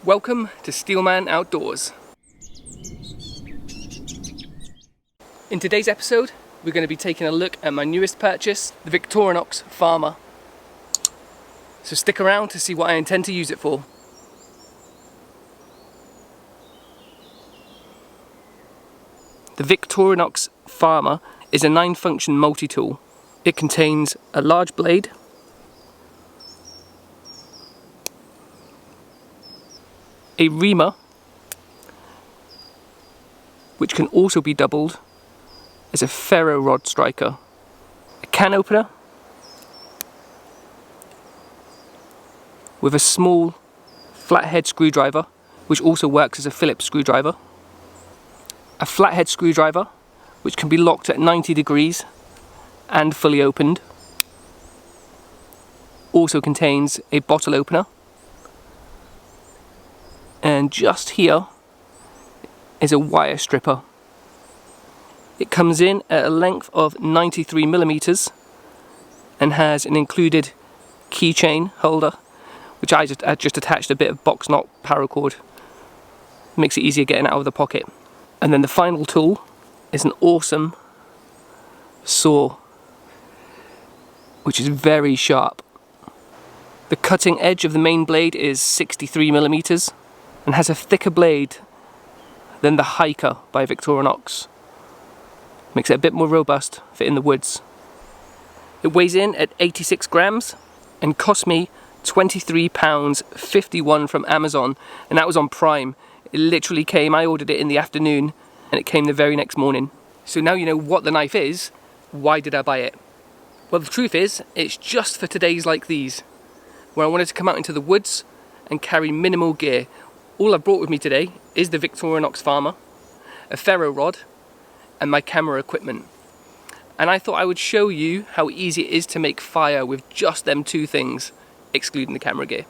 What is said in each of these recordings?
Welcome to Steelman Outdoors. In today's episode, we're going to be taking a look at my newest purchase, the Victorinox Farmer. So stick around to see what I intend to use it for. The Victorinox Farmer is a 9-function multi-tool. It contains a large blade, a Reamer, which can also be doubled as a ferro rod striker, a can opener with a small flathead screwdriver, which also works as a Phillips screwdriver, a flathead screwdriver, which can be locked at 90 degrees and fully opened, also contains a bottle opener, and just here is a wire stripper. It comes in at a length of 93 millimeters and has an included keychain holder, which I just attached a bit of box knot paracord. Makes it easier getting it out of the pocket. And then the final tool is an awesome saw, which is very sharp. The cutting edge of the main blade is 63 millimeters and has a thicker blade than the Hiker by Victorinox. Makes it a bit more robust for in the woods. It weighs in at 86 grams and cost me £23.51 from Amazon, and that was on Prime. It literally came, I ordered it in the afternoon and it came the very next morning. So now you know what the knife is. Why did I buy it? Well, the truth is, it's just for today's like these, where I wanted to come out into the woods and carry minimal gear. All I've brought with me today is the Victorinox Farmer, a ferro rod, and my camera equipment. And I thought I would show you how easy it is to make fire with just them two things, excluding the camera gear.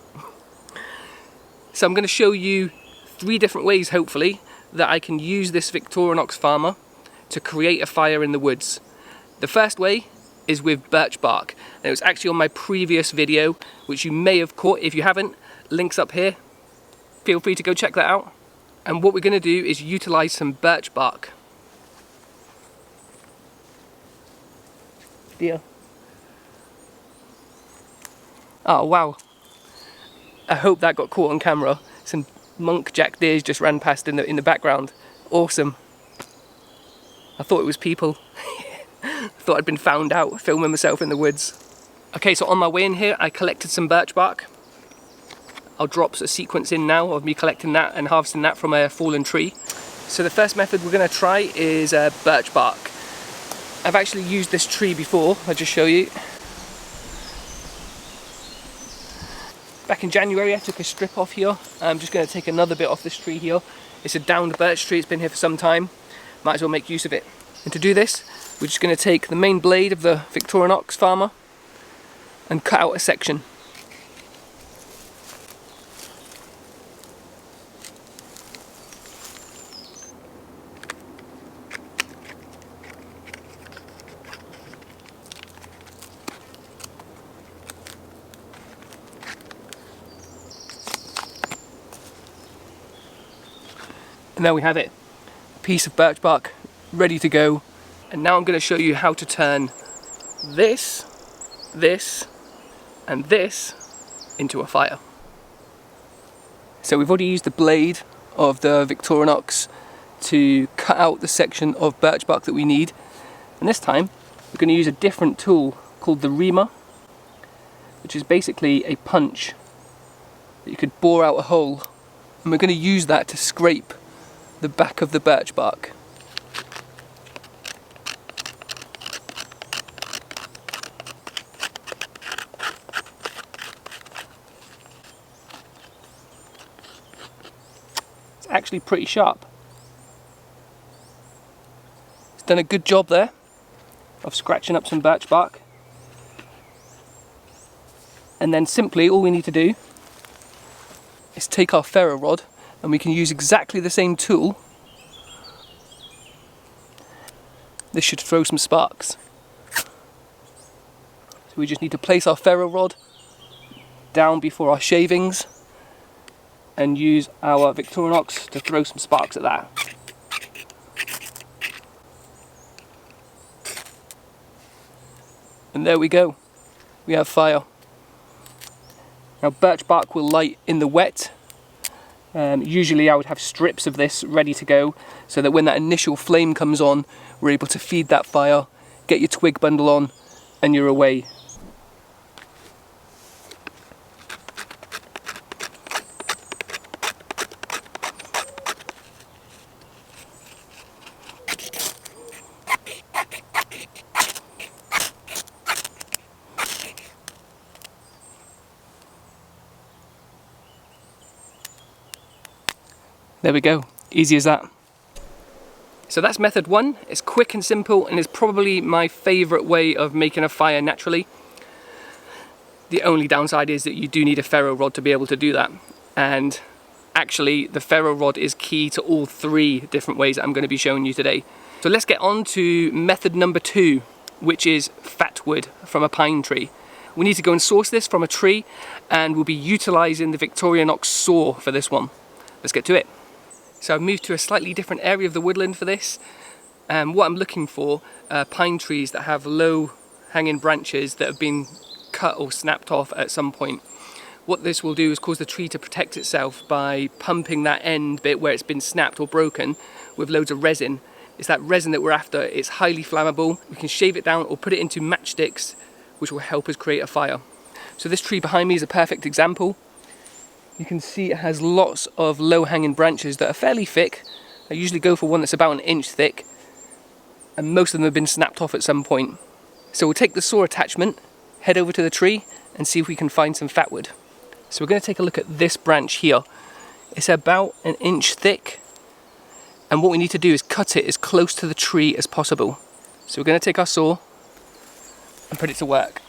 So I'm going to show you 3 different ways, hopefully, that I can use this Victorinox Farmer to create a fire in the woods. The first way is with birch bark, and it was actually on my previous video, which you may have caught. If you haven't, links up here. Feel free to go check that out. And what we're going to do is utilize some birch bark. Dear. Oh wow. I hope that got caught on camera. Some monk jack deers just ran past in the background. Awesome. I thought it was people. Thought I'd been found out filming myself in the woods. Okay, so on my way in here, I collected some birch bark. I'll drop a sequence in now of me collecting that and harvesting that from a fallen tree. So the first method we're going to try is birch bark. I've actually used this tree before, I'll just show you. Back in January I took a strip off here. I'm just going to take another bit off this tree here. It's a downed birch tree, it's been here for some time. Might as well make use of it. And to do this, we're just going to take the main blade of the Victorinox Farmer and cut out a section. And there we have it, a piece of birch bark ready to go. And now I'm going to show you how to turn this, and this into a fire. So we've already used the blade of the Victorinox to cut out the section of birch bark that we need. And this time we're going to use a different tool called the Reamer, which is basically a punch that you could bore out a hole. And we're going to use that to scrape the back of the birch bark. It's actually pretty sharp. It's done a good job there of scratching up some birch bark. And then simply all we need to do is take our ferro rod, and we can use exactly the same tool. This should throw some sparks. So we just need to place our ferro rod down before our shavings, and use our Victorinox to throw some sparks at that. And there we go, we have fire. Now birch bark will light in the wet. Usually I would have strips of this ready to go so that when that initial flame comes on, we're able to feed that fire, get your twig bundle on, and you're away. There we go, easy as that. So that's method one. It's quick and simple and is probably my favourite way of making a fire naturally. The only downside is that you do need a ferro rod to be able to do that. And actually the ferro rod is key to all three different ways that I'm going to be showing you today. So let's get on to method number two, which is fat wood from a pine tree. We need to go and source this from a tree and we'll be utilising the Victorinox saw for this one. Let's get to it. So I've moved to a slightly different area of the woodland for this. What I'm looking for are pine trees that have low hanging branches that have been cut or snapped off at some point. What this will do is cause the tree to protect itself by pumping that end bit where it's been snapped or broken with loads of resin. It's that resin that we're after. It's highly flammable. We can shave it down or put it into matchsticks, which will help us create a fire. So this tree behind me is a perfect example. You can see it has lots of low-hanging branches that are fairly thick. I usually go for one that's about 1 inch thick, and most of them have been snapped off at some point. So we'll take the saw attachment, head over to the tree, and see if we can find some fat wood. So we're going to take a look at this branch here. It's about 1 inch thick, and what we need to do is cut it as close to the tree as possible. So we're going to take our saw and put it to work.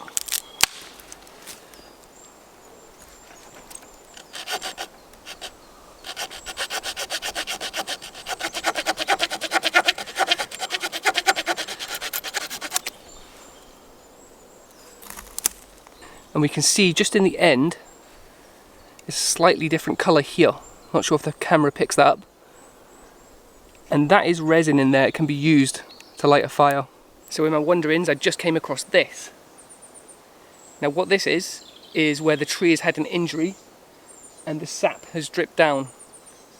And we can see just in the end, it's a slightly different colour here. Not sure if the camera picks that up. And that is resin in there. It can be used to light a fire. So in my wanderings, I just came across this. Now what this is where the tree has had an injury and the sap has dripped down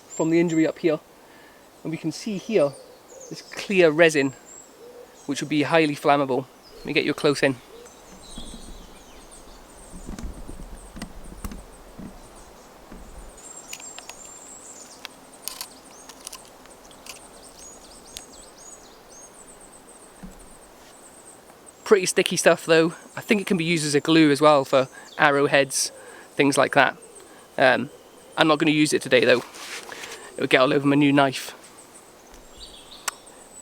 from the injury up here. And we can see here this clear resin, which would be highly flammable. Let me get you a close in. Pretty sticky stuff though. I think it can be used as a glue as well for arrowheads, things like that. I'm not going to use it today though. It would get all over my new knife.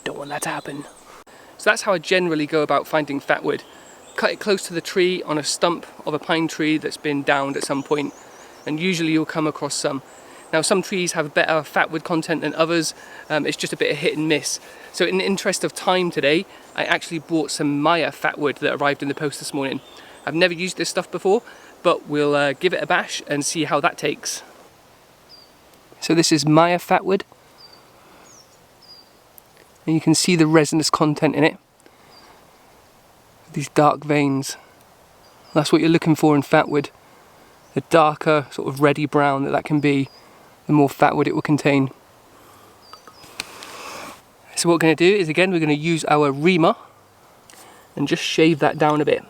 Don't want that to happen. So that's how I generally go about finding fat wood. Cut it close to the tree on a stump of a pine tree that's been downed at some point, and usually you'll come across some. Now some trees have better fat wood content than others. It's just a bit of hit and miss. So in the interest of time today, I actually bought some Maya fat wood that arrived in the post this morning. I've never used this stuff before, but we'll give it a bash and see how that takes. So this is Maya fat wood. And you can see the resinous content in it. These dark veins. That's what you're looking for in fat wood. The darker, sort of reddy brown that can be, the more fat wood it will contain. So what we're going to do is, again, we're going to use our Reamer and just shave that down a bit.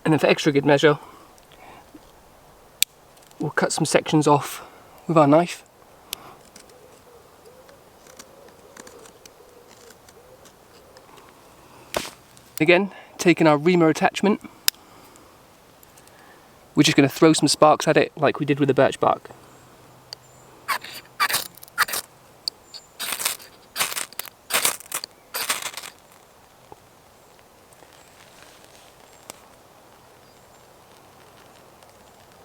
And then for extra good measure, we'll cut some sections off with our knife. Again, taking our Reamer attachment, we're just going to throw some sparks at it like we did with the birch bark.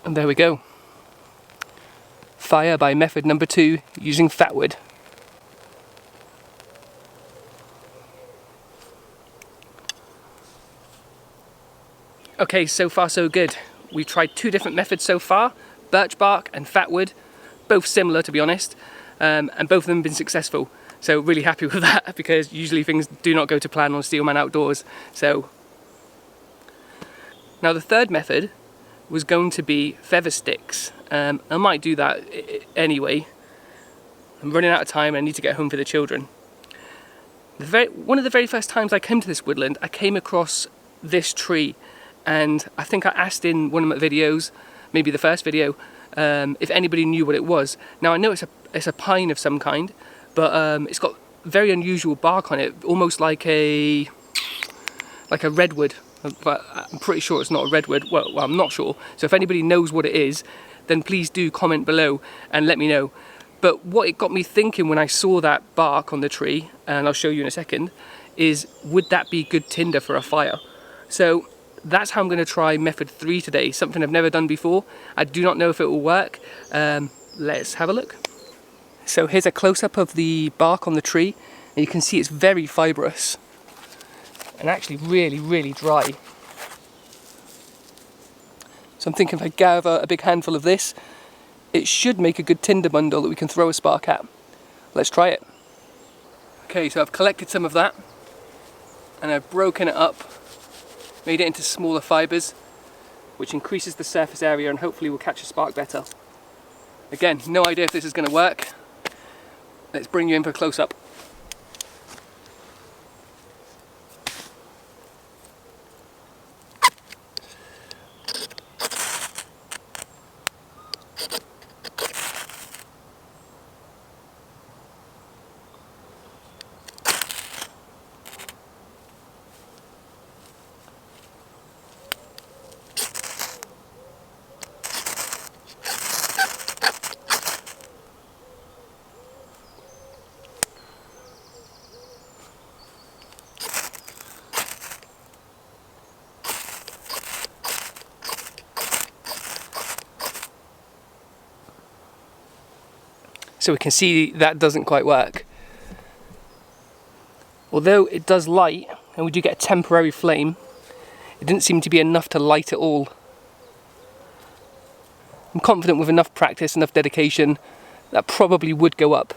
And there we go. fire by method number 2 using fat wood. Okay, so far so good. We've tried 2 different methods so far, birch bark and fat wood, both similar to be honest, and both of them have been successful. So really happy with that, because usually things do not go to plan on Steelman Outdoors. So now the third method was going to be feather sticks. I might do that anyway. I'm running out of time and I need to get home for the children. One of the very first times I came to this woodland, I came across this tree, and I think I asked in one of my videos, maybe the first video, if anybody knew what it was. Now I know it's a pine of some kind, but it's got very unusual bark on it, almost like a redwood. But I'm pretty sure it's not a redwood. Well, I'm not sure. So if anybody knows what it is, then please do comment below and let me know. But what it got me thinking when I saw that bark on the tree, and I'll show you in a second, is would that be good tinder for a fire? So that's how I'm going to try method 3 today, something I've never done before. I do not know if it will work. Let's have a look. So here's a close-up of the bark on the tree, and you can see it's very fibrous and actually really dry. So I'm thinking if I gather a big handful of this, it should make a good tinder bundle that we can throw a spark at. Let's try it. Okay, so I've collected some of that and I've broken it up, made it into smaller fibres, which increases the surface area and hopefully will catch a spark better. Again, no idea if this is going to work. Let's bring you in for a close-up. So we can see that doesn't quite work. Although it does light, and we do get a temporary flame, it didn't seem to be enough to light it all. I'm confident with enough practice, enough dedication, that probably would go up.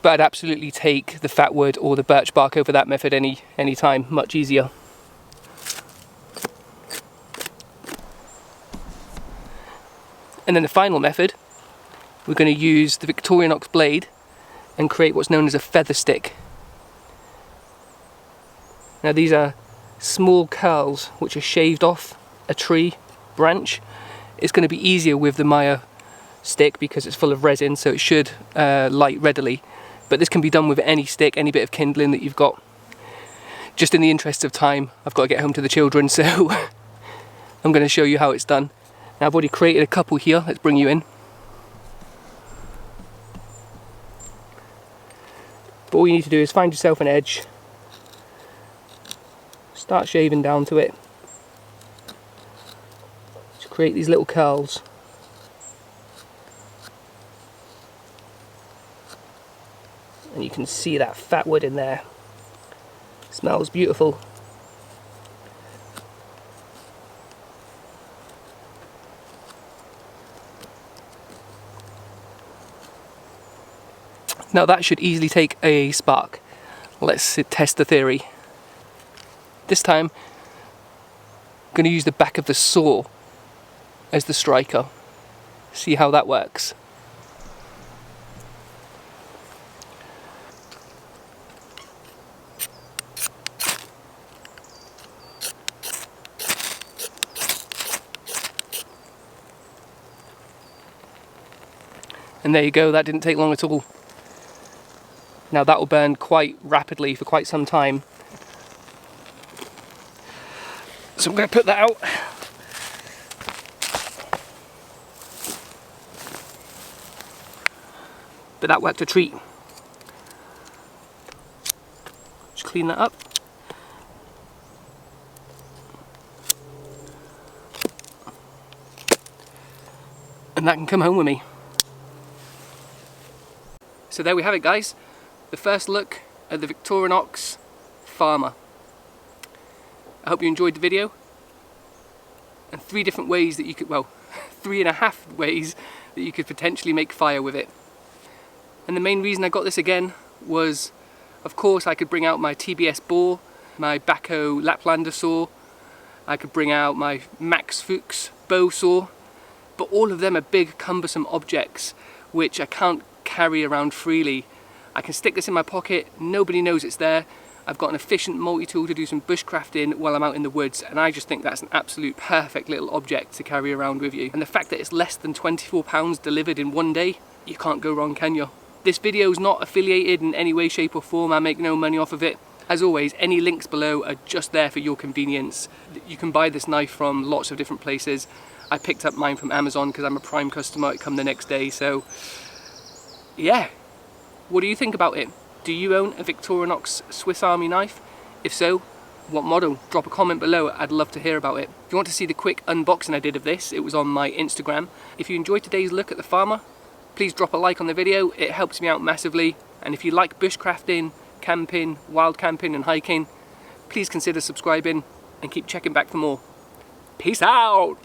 But I'd absolutely take the fat wood or the birch bark over that method any time, much easier. And then the final method, we're going to use the Victorinox blade and create what's known as a feather stick. Now these are small curls which are shaved off a tree branch. It's going to be easier with the Maya stick because it's full of resin, so it should light readily. But this can be done with any stick, any bit of kindling that you've got. Just in the interest of time, I've got to get home to the children, so I'm going to show you how it's done. Now I've already created a couple here. Let's bring you in. But all you need to do is find yourself an edge, start shaving down to it, to create these little curls. And you can see that fat wood in there. Smells beautiful. Now that should easily take a spark. Let's test the theory. This time, I'm going to use the back of the saw as the striker. See how that works. And there you go, that didn't take long at all. Now that will burn quite rapidly for quite some time. So I'm going to put that out. But that worked a treat. Just clean that up. And that can come home with me. So there we have it, guys. The first look at the Victorinox Farmer. I hope you enjoyed the video. And 3 different ways that you could, well, 3.5 ways that you could potentially make fire with it. And the main reason I got this again was, of course, I could bring out my TBS bore, my Baco Laplander saw, I could bring out my Max Fuchs bow saw, but all of them are big cumbersome objects which I can't carry around freely. I can stick this in my pocket, nobody knows it's there. I've got an efficient multi-tool to do some bushcrafting while I'm out in the woods, and I just think that's an absolute perfect little object to carry around with you. And the fact that it's less than £24 delivered in one day, you can't go wrong, can you? This video is not affiliated in any way, shape or form. I make no money off of it. As always, any links below are just there for your convenience. You can buy this knife from lots of different places. I picked up mine from Amazon because I'm a Prime customer. It come the next day, so yeah. What do you think about it? Do you own a Victorinox Swiss Army knife? If so, what model? Drop a comment below, I'd love to hear about it. If you want to see the quick unboxing I did of this, it was on my Instagram. If you enjoyed today's look at the Farmer, please drop a like on the video, it helps me out massively. And if you like bushcrafting, camping, wild camping and hiking, please consider subscribing and keep checking back for more. Peace out!